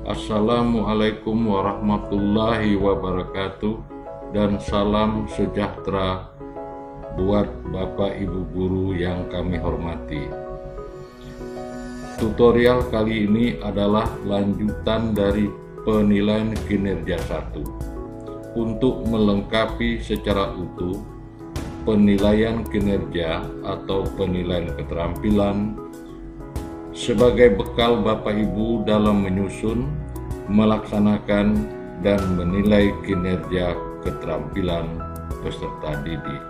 Assalamualaikum warahmatullahi wabarakatuh, dan salam sejahtera buat Bapak Ibu guru yang kami hormati. Tutorial kali ini adalah lanjutan dari penilaian kinerja 1 untuk melengkapi secara utuh penilaian kinerja atau penilaian keterampilan sebagai bekal Bapak Ibu dalam menyusun, melaksanakan, dan menilai kinerja keterampilan peserta didik.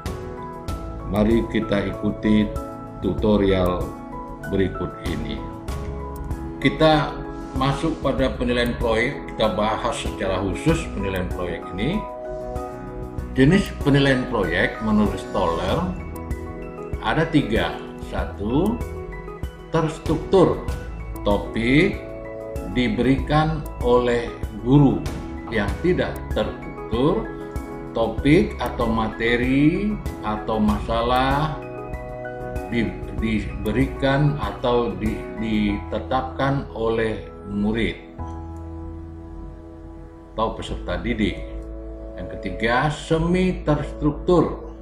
Mari kita ikuti tutorial berikut ini. Kita masuk pada penilaian proyek, kita bahas secara khusus penilaian proyek ini. Jenis penilaian proyek menurut Stoller ada 3. 1. Terstruktur, topik diberikan oleh guru. Yang tidak terstruktur, topik atau materi atau masalah diberikan atau ditetapkan oleh murid atau peserta didik. Yang ketiga, semi terstruktur,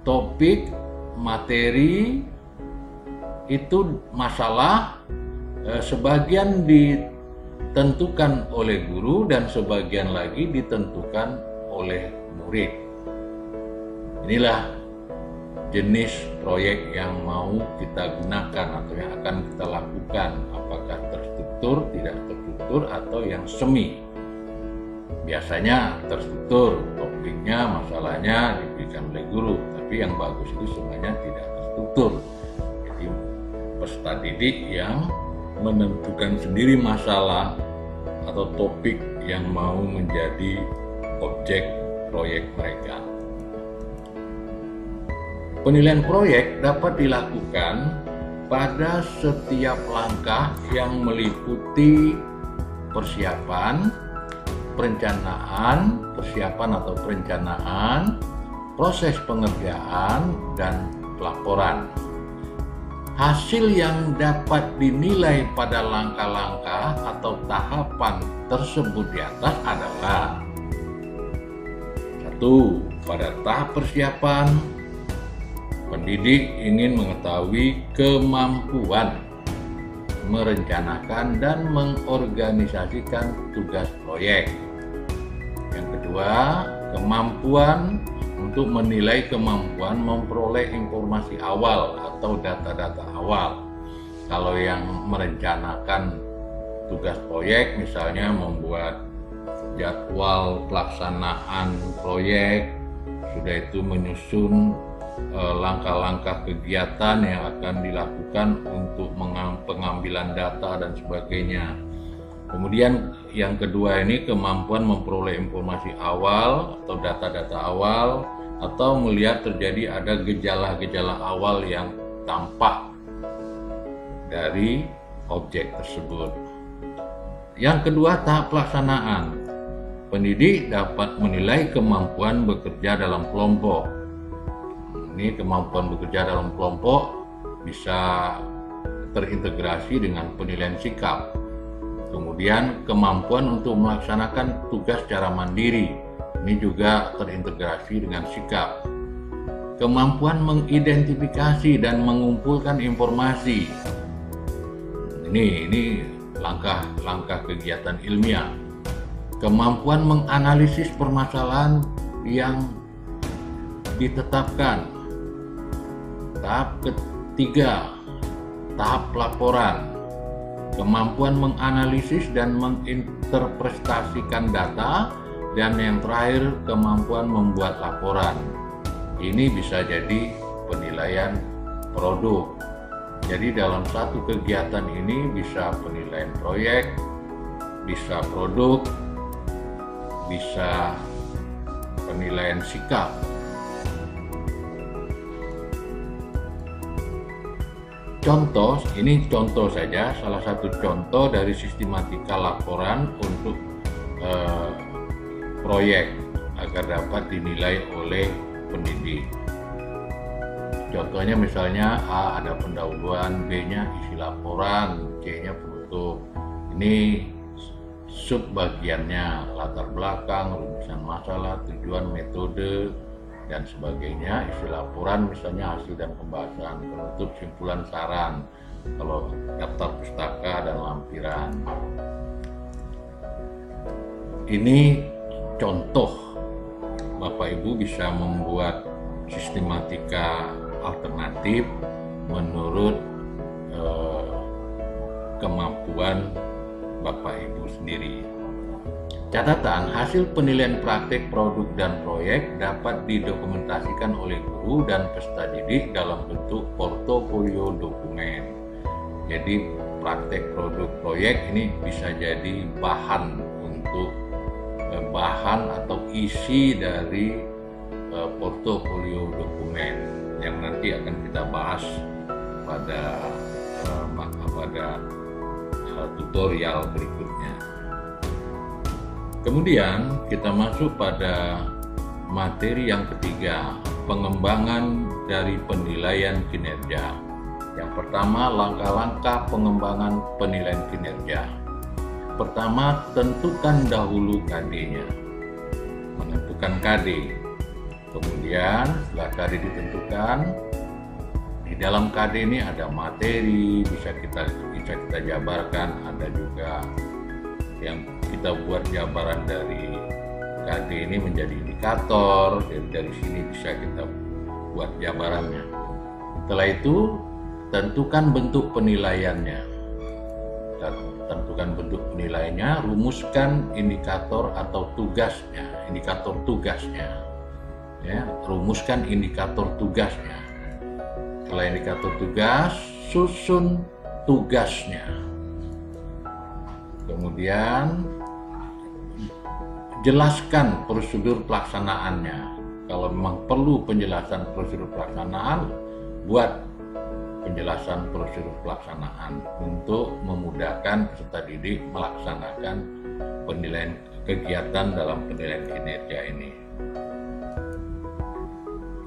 topik, materi itu masalah sebagian ditentukan oleh guru dan sebagian lagi ditentukan oleh murid. Inilah jenis proyek yang mau kita gunakan atau yang akan kita lakukan, apakah terstruktur, tidak terstruktur, atau yang semi. Biasanya terstruktur, topiknya, masalahnya diberikan oleh guru, tapi yang bagus itu sebenarnya tidak terstruktur. Peserta didik yang menentukan sendiri masalah atau topik yang mau menjadi objek proyek mereka. Penilaian proyek dapat dilakukan pada setiap langkah yang meliputi persiapan atau perencanaan, proses pengerjaan, dan pelaporan. Hasil yang dapat dinilai pada langkah-langkah atau tahapan tersebut di atas adalah: 1. Pada tahap persiapan, pendidik ingin mengetahui kemampuan merencanakan dan mengorganisasikan tugas proyek. Yang kedua, kemampuan untuk menilai kemampuan memperoleh informasi awal atau data-data awal. Kalau yang merencanakan tugas proyek, misalnya membuat jadwal pelaksanaan proyek, sudah itu menyusun langkah-langkah kegiatan yang akan dilakukan untuk pengambilan data dan sebagainya. Kemudian yang kedua ini kemampuan memperoleh informasi awal atau data-data awal, atau melihat terjadi ada gejala-gejala awal yang tampak dari objek tersebut. Yang kedua, tahap pelaksanaan. Pendidik dapat menilai kemampuan bekerja dalam kelompok. Ini kemampuan bekerja dalam kelompok bisa terintegrasi dengan penilaian sikap. Kemudian kemampuan untuk melaksanakan tugas secara mandiri, ini juga terintegrasi dengan sikap. Kemampuan mengidentifikasi dan mengumpulkan informasi, ini langkah-langkah kegiatan ilmiah. Kemampuan menganalisis permasalahan yang ditetapkan. Tahap ketiga, tahap pelaporan. Kemampuan menganalisis dan menginterpretasikan data, dan yang terakhir kemampuan membuat laporan. Ini bisa jadi penilaian produk. Jadi dalam satu kegiatan ini bisa penilaian proyek, bisa produk, bisa penilaian sikap. Contoh, ini contoh saja, salah satu contoh dari sistematika laporan untuk proyek agar dapat dinilai oleh pendidik. Contohnya misalnya A ada pendahuluan, B-nya isi laporan, C-nya penutup. Ini subbagiannya, latar belakang, rumusan masalah, tujuan, metode, dan sebagainya. Isi laporan misalnya hasil dan pembahasan, penutup, simpulan, saran, kalau daftar pustaka dan lampiran. Ini contoh, Bapak Ibu bisa membuat sistematika alternatif menurut kemampuan Bapak Ibu sendiri. Catatan, hasil penilaian praktek produk dan proyek dapat didokumentasikan oleh guru dan peserta didik dalam bentuk portofolio dokumen. Jadi praktek produk proyek ini bisa jadi bahan untuk bahan atau isi dari portofolio dokumen yang nanti akan kita bahas pada tutorial berikutnya. Kemudian kita masuk pada materi yang ketiga, pengembangan dari penilaian kinerja. Yang pertama, langkah-langkah pengembangan penilaian kinerja. Pertama, tentukan dahulu KD-nya. Menentukan KD. Kemudian setelah KD ditentukan, di dalam KD ini ada materi, bisa kita jabarkan, ada juga yang kita buat jabaran dari KD ini menjadi indikator, dari sini bisa kita buat jabarannya. Setelah itu, tentukan bentuk penilaiannya. Tentukan bentuk penilaiannya, rumuskan indikator atau tugasnya, indikator tugasnya. Ya, rumuskan indikator tugasnya. Setelah indikator tugas, susun tugasnya. Kemudian jelaskan prosedur pelaksanaannya. Kalau memang perlu penjelasan prosedur pelaksanaan, buat penjelasan prosedur pelaksanaan untuk memudahkan peserta didik melaksanakan penilaian kegiatan dalam penilaian kinerja ini.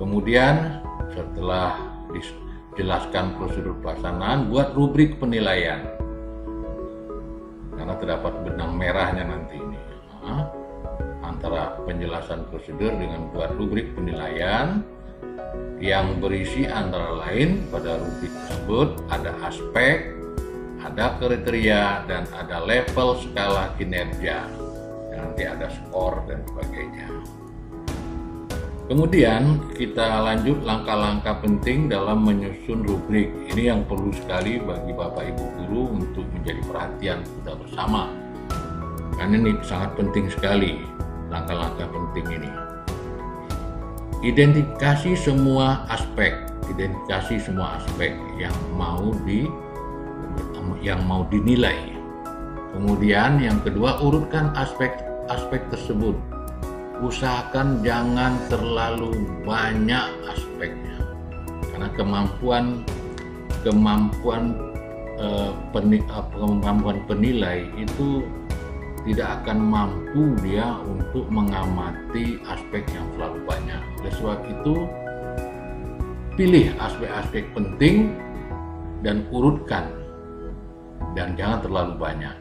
Kemudian setelah dijelaskan prosedur pelaksanaan, buat rubrik penilaian. Karena terdapat benang merahnya nanti ini. Antara penjelasan prosedur dengan buat rubrik penilaian yang berisi antara lain pada rubrik tersebut ada aspek, ada kriteria, dan ada level skala kinerja. Nanti ada skor dan sebagainya. Kemudian kita lanjut langkah-langkah penting dalam menyusun rubrik. Ini yang perlu sekali bagi Bapak Ibu guru untuk menjadi perhatian kita bersama. Karena ini sangat penting sekali langkah-langkah penting ini. Identifikasi semua aspek yang mau dinilai. Kemudian yang kedua, urutkan aspek tersebut. Usahakan jangan terlalu banyak aspeknya, karena kemampuan penilai itu tidak akan mampu dia untuk mengamati aspek yang terlalu banyak. Oleh sebab itu, pilih aspek-aspek penting dan urutkan, dan jangan terlalu banyak.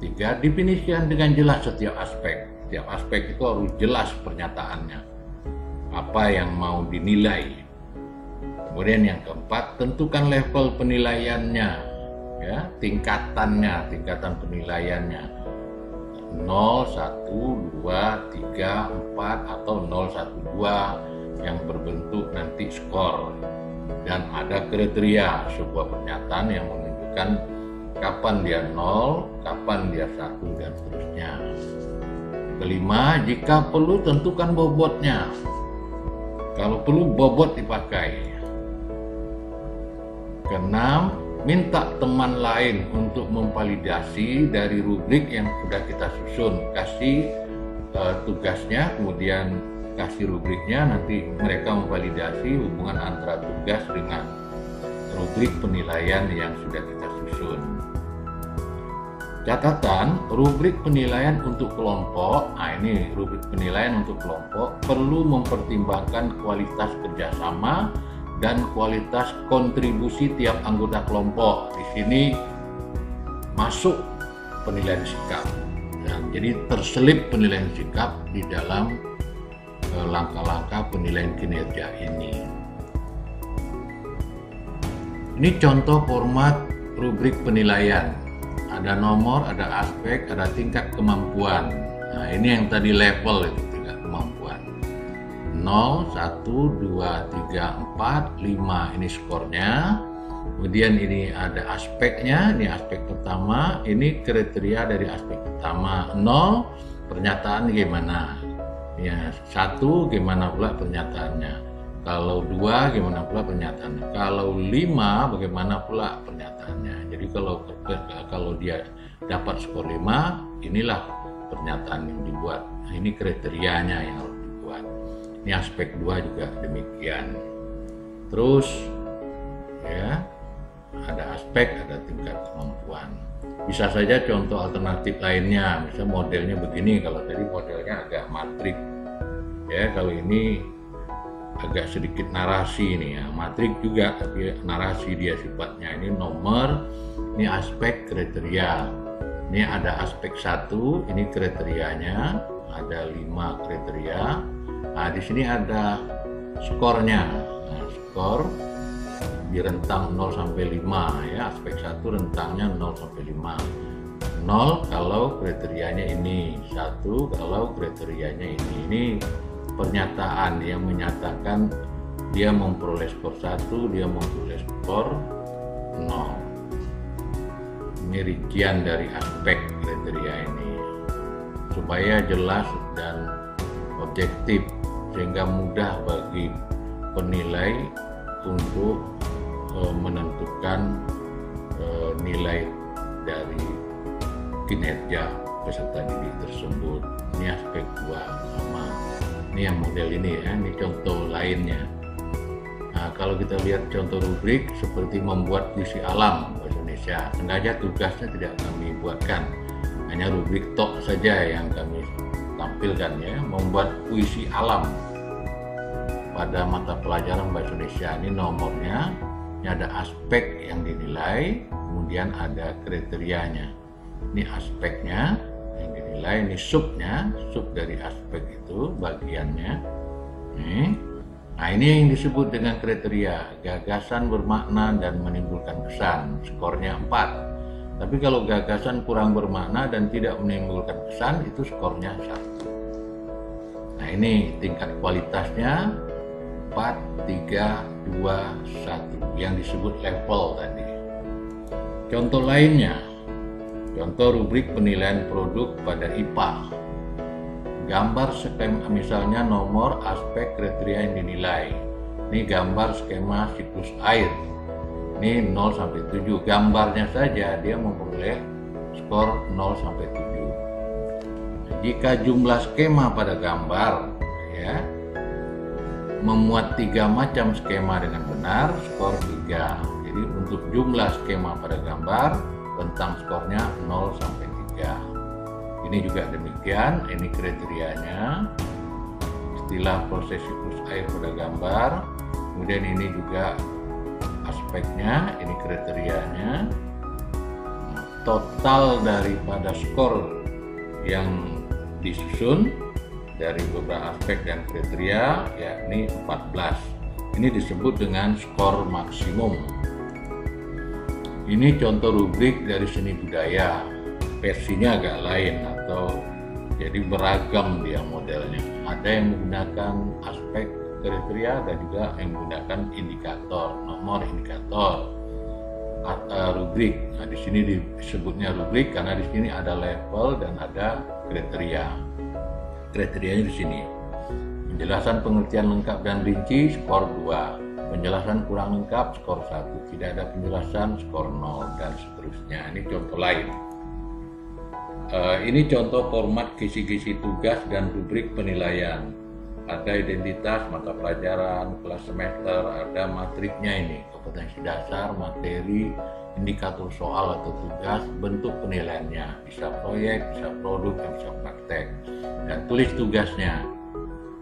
3, definisikan dengan jelas setiap aspek. Setiap aspek itu harus jelas pernyataannya, apa yang mau dinilai. Kemudian yang keempat, tentukan level penilaiannya, ya, tingkatan penilaiannya. 0, 1, 2, 3, 4 atau 0, 1, 2 yang berbentuk nanti skor. Dan ada kriteria, sebuah pernyataan yang menunjukkan kapan dia 0, kapan dia 1 dan seterusnya. Kelima, jika perlu tentukan bobotnya. Kalau perlu bobot dipakai. Keenam, minta teman lain untuk memvalidasi dari rubrik yang sudah kita susun. Kasih tugasnya, kemudian kasih rubriknya, nanti mereka memvalidasi hubungan antara tugas dengan rubrik penilaian yang sudah kita susun. Catatan, rubrik penilaian untuk kelompok, ini rubrik penilaian untuk kelompok perlu mempertimbangkan kualitas kerjasama dan kualitas kontribusi tiap anggota kelompok. Di sini masuk penilaian sikap. Jadi terselip penilaian sikap di dalam langkah-langkah penilaian kinerja ini. Ini contoh format rubrik penilaian. Ada nomor, ada aspek, ada tingkat kemampuan. Nah, ini yang tadi level itu tingkat kemampuan. 0, 1, 2, 3, 4, 5 ini skornya. Kemudian ini ada aspeknya, ini aspek pertama, ini kriteria dari aspek pertama. 0, pernyataan gimana? Ya, 1 gimana pula pernyataannya? Kalau 2 gimana pula pernyataannya? Kalau 5 bagaimana pula pernyataannya? Jadi kalau dia dapat skor 5, inilah pernyataan yang dibuat. Nah, ini kriterianya yang harus dibuat. Ini aspek 2 juga demikian. Terus ya, ada aspek, ada tingkat kemampuan. Bisa saja contoh alternatif lainnya, misalnya modelnya begini. Kalau tadi modelnya agak matrik, ya kalau ini agak sedikit narasi nih ya, matrik juga tapi narasi dia sifatnya. Ini nomor, ini aspek kriteria. Ini ada aspek 1, ini kriterianya, ada 5 kriteria. Nah, di sini ada skornya. Nah, skor di rentang 0 sampai 5 ya, aspek 1 rentangnya 0 sampai 5. 0 kalau kriterianya ini, 1 kalau kriterianya ini. Ini pernyataan yang menyatakan dia memperoleh skor 1, dia memperoleh skor 0. Ini rincian dari aspek kriteria ini supaya jelas dan objektif sehingga mudah bagi penilai untuk menentukan nilai dari kinerja peserta didik tersebut. Ini aspek 2 sama. Ini yang model ini ya, ini contoh lainnya. Nah, kalau kita lihat contoh rubrik seperti membuat puisi alam bahasa Indonesia, sengaja tugasnya tidak kami buatkan, hanya rubrik tok saja yang kami tampilkan ya, membuat puisi alam pada mata pelajaran bahasa Indonesia. Ini nomornya, ini ada aspek yang dinilai, kemudian ada kriterianya. Ini aspeknya yang dinilai, ini subnya, sub dari aspek itu bagiannya. Nah, ini yang disebut dengan kriteria, gagasan bermakna dan menimbulkan kesan, skornya 4. Tapi kalau gagasan kurang bermakna dan tidak menimbulkan kesan, itu skornya 1. Nah, ini tingkat kualitasnya 4, 3, 2, 1 yang disebut level tadi. Contoh lainnya, contoh rubrik penilaian produk pada IPA. Gambar skema, misalnya nomor, aspek, kriteria yang dinilai. Ini gambar skema siklus air. Ini 0 sampai 7. Gambarnya saja dia memperoleh skor 0 sampai 7. Jika jumlah skema pada gambar ya memuat 3 macam skema dengan benar, skor 3. Jadi untuk jumlah skema pada gambar, rentang skornya 0 sampai 3. Ini juga demikian, ini kriterianya. Istilah proses siklus air pada gambar. Kemudian ini juga aspeknya, ini kriterianya. Total daripada skor yang disusun dari beberapa aspek dan kriteria yakni 14. Ini disebut dengan skor maksimum. Ini contoh rubrik dari seni budaya, versinya agak lain atau jadi beragam dia modelnya. Ada yang menggunakan aspek kriteria, ada juga yang menggunakan indikator, nomor indikator, rubrik. Nah, di sini disebutnya rubrik karena di sini ada level dan ada kriteria. Kriterianya di sini. Penjelasan pengertian lengkap dan rinci skor 2. Penjelasan kurang lengkap skor 1. Tidak ada penjelasan skor 0 dan seterusnya. Ini contoh lain. Ini contoh format kisi-kisi tugas dan rubrik penilaian. ada identitas mata pelajaran, kelas semester, ada matriknya ini, kompetensi dasar, materi, indikator soal atau tugas, bentuk penilaiannya, bisa proyek, bisa produk, bisa praktek, dan tulis tugasnya,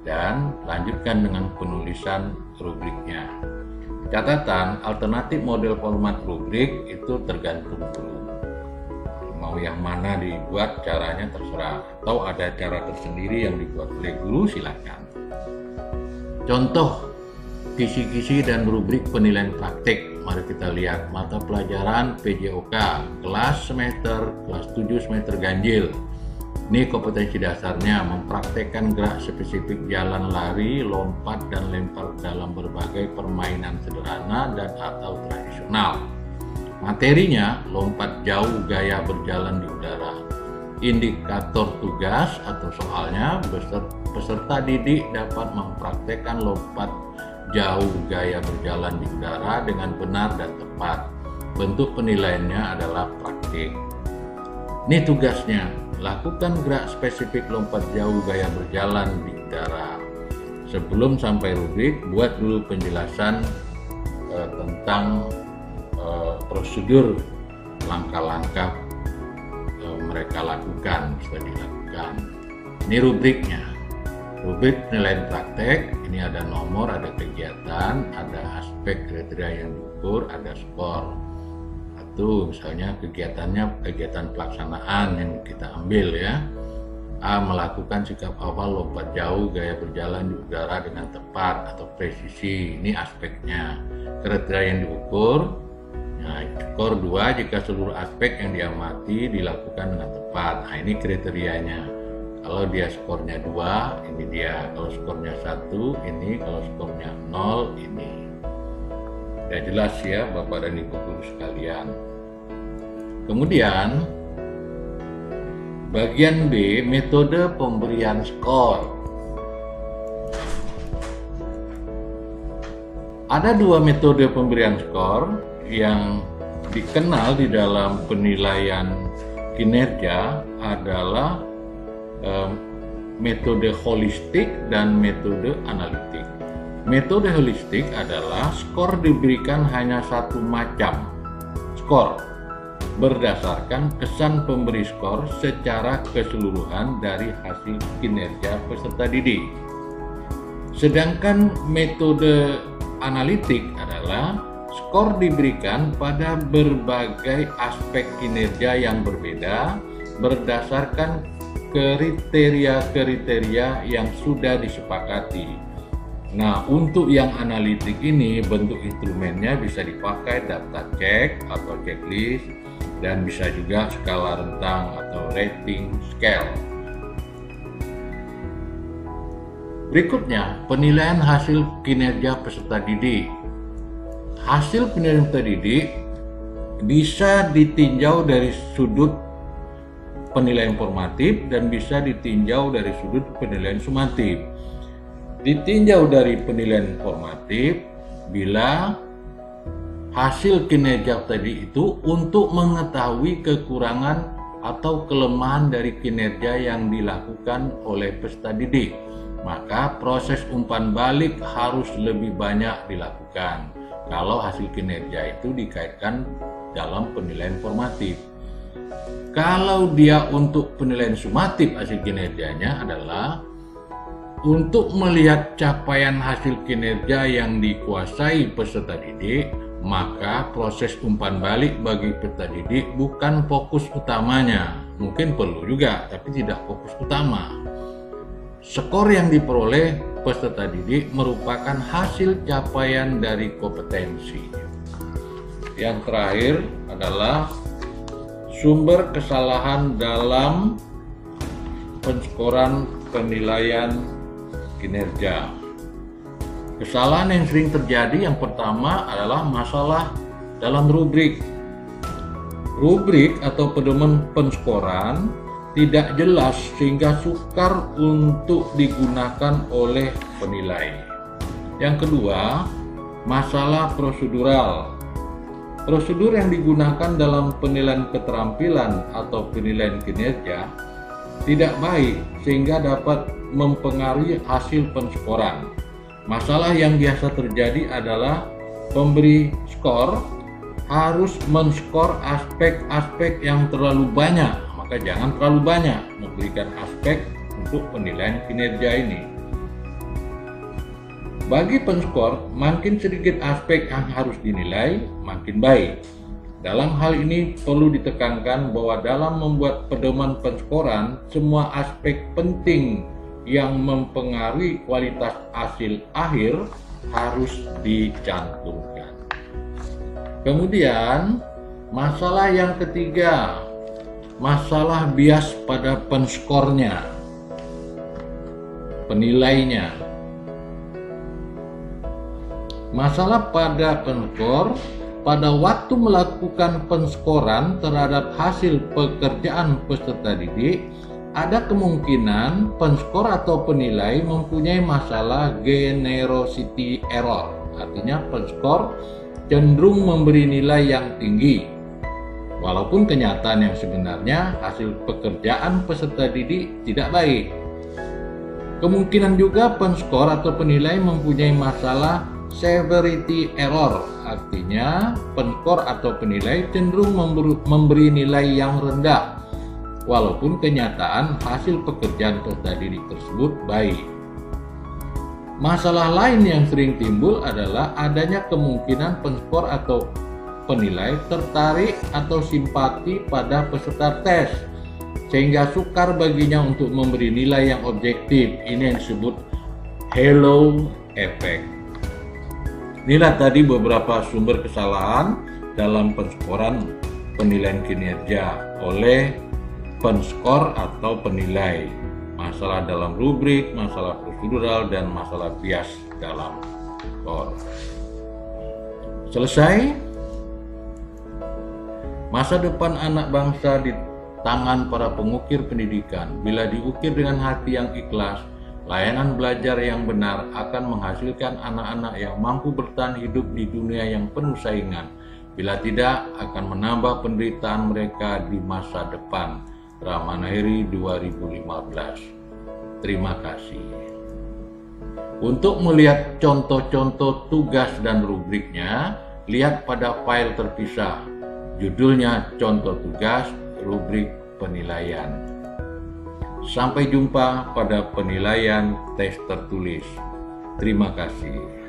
dan lanjutkan dengan penulisan rubriknya. Catatan, alternatif model format rubrik itu tergantung guru. Mau yang mana dibuat, caranya terserah, atau ada cara tersendiri yang dibuat oleh guru, silakan. Contoh kisi-kisi dan rubrik penilaian praktik. Mari kita lihat mata pelajaran PJOK, kelas semester, kelas 7 semester ganjil. Ini kompetensi dasarnya, mempraktekkan gerak spesifik jalan lari, lompat, dan lempar dalam berbagai permainan sederhana dan atau tradisional. Materinya, lompat jauh gaya berjalan di udara. Indikator tugas atau soalnya, peserta didik dapat mempraktekkan lompat jauh gaya berjalan di udara dengan benar dan tepat. Bentuk penilaiannya adalah praktik. Ini tugasnya, lakukan gerak spesifik lompat jauh gaya berjalan di udara. Sebelum sampai rubrik, buat dulu penjelasan tentang prosedur langkah-langkah mereka lakukan, bisa dilakukan. Ini rubriknya. Rubrik penilaian praktek, ini ada nomor, ada kegiatan, ada aspek kriteria yang diukur, ada skor. Itu misalnya kegiatan pelaksanaan yang kita ambil ya. A. Melakukan sikap awal lompat jauh gaya berjalan di udara dengan tepat atau presisi, ini aspeknya. Kriteria yang diukur, nah, skor 2 jika seluruh aspek yang diamati dilakukan dengan tepat. Nah, ini kriterianya. Kalau dia skornya 2, ini dia. Kalau skornya 1, ini. Kalau skornya 0, ini. Ya jelas ya Bapak dan Ibu guru sekalian. Kemudian bagian B, metode pemberian skor. Ada 2 metode pemberian skor yang dikenal di dalam penilaian kinerja adalah metode holistik dan metode analitik. Metode holistik adalah skor diberikan hanya satu macam skor berdasarkan kesan pemberi skor secara keseluruhan dari hasil kinerja peserta didik. Sedangkan metode analitik adalah skor diberikan pada berbagai aspek kinerja yang berbeda berdasarkan kriteria-kriteria yang sudah disepakati. Nah, untuk yang analitik ini bentuk instrumennya bisa dipakai daftar cek atau checklist, dan bisa juga skala rentang atau rating scale. Berikutnya, penilaian hasil kinerja peserta didik. Hasil penilaian peserta didik bisa ditinjau dari sudut penilaian formatif dan bisa ditinjau dari sudut penilaian sumatif. Ditinjau dari penilaian formatif bila hasil kinerja tadi itu untuk mengetahui kekurangan atau kelemahan dari kinerja yang dilakukan oleh peserta didik, maka proses umpan balik harus lebih banyak dilakukan kalau hasil kinerja itu dikaitkan dalam penilaian formatif. Kalau dia untuk penilaian sumatif, hasil kinerjanya adalah untuk melihat capaian hasil kinerja yang dikuasai peserta didik, maka proses umpan balik bagi peserta didik bukan fokus utamanya. Mungkin perlu juga, tapi tidak fokus utama. Skor yang diperoleh peserta didik merupakan hasil capaian dari kompetensi. Yang terakhir adalah sumber kesalahan dalam penskoran penilaian kinerja. Kesalahan yang sering terjadi yang pertama adalah masalah dalam rubrik. Rubrik atau pedoman penskoran tidak jelas sehingga sukar untuk digunakan oleh penilai. Yang kedua, masalah prosedural. Prosedur yang digunakan dalam penilaian keterampilan atau penilaian kinerja tidak baik sehingga dapat mempengaruhi hasil penskoran. Masalah yang biasa terjadi adalah pemberi skor harus menskor aspek-aspek yang terlalu banyak, maka jangan terlalu banyak memberikan aspek untuk penilaian kinerja ini. Bagi penskor, makin sedikit aspek yang harus dinilai, makin baik. Dalam hal ini perlu ditekankan bahwa dalam membuat pedoman penskoran, semua aspek penting yang mempengaruhi kualitas hasil akhir harus dicantumkan. Kemudian, masalah yang ketiga, masalah bias pada penskornya, penilainya. Masalah pada penskor, pada waktu melakukan penskoran terhadap hasil pekerjaan peserta didik, ada kemungkinan penskor atau penilai mempunyai masalah generosity error. Artinya penskor cenderung memberi nilai yang tinggi, walaupun kenyataan yang sebenarnya hasil pekerjaan peserta didik tidak baik. Kemungkinan juga penskor atau penilai mempunyai masalah severity error, artinya penskor atau penilai cenderung memberi nilai yang rendah, walaupun kenyataan hasil pekerjaan peserta didik tersebut baik. Masalah lain yang sering timbul adalah adanya kemungkinan penskor atau penilai tertarik atau simpati pada peserta tes, sehingga sukar baginya untuk memberi nilai yang objektif. Ini yang disebut halo effect. Inilah tadi beberapa sumber kesalahan dalam penskoran penilaian kinerja oleh penskor atau penilai. Masalah dalam rubrik, masalah prosedural, dan masalah bias dalam skor. Selesai. Masa depan anak bangsa di tangan para pengukir pendidikan. Bila diukir dengan hati yang ikhlas, layanan belajar yang benar akan menghasilkan anak-anak yang mampu bertahan hidup di dunia yang penuh saingan. Bila tidak, akan menambah penderitaan mereka di masa depan. Ramanahiri 2015. Terima kasih. Untuk melihat contoh-contoh tugas dan rubriknya, lihat pada file terpisah. Judulnya Contoh Tugas, Rubrik Penilaian. Sampai jumpa pada penilaian tes tertulis. Terima kasih.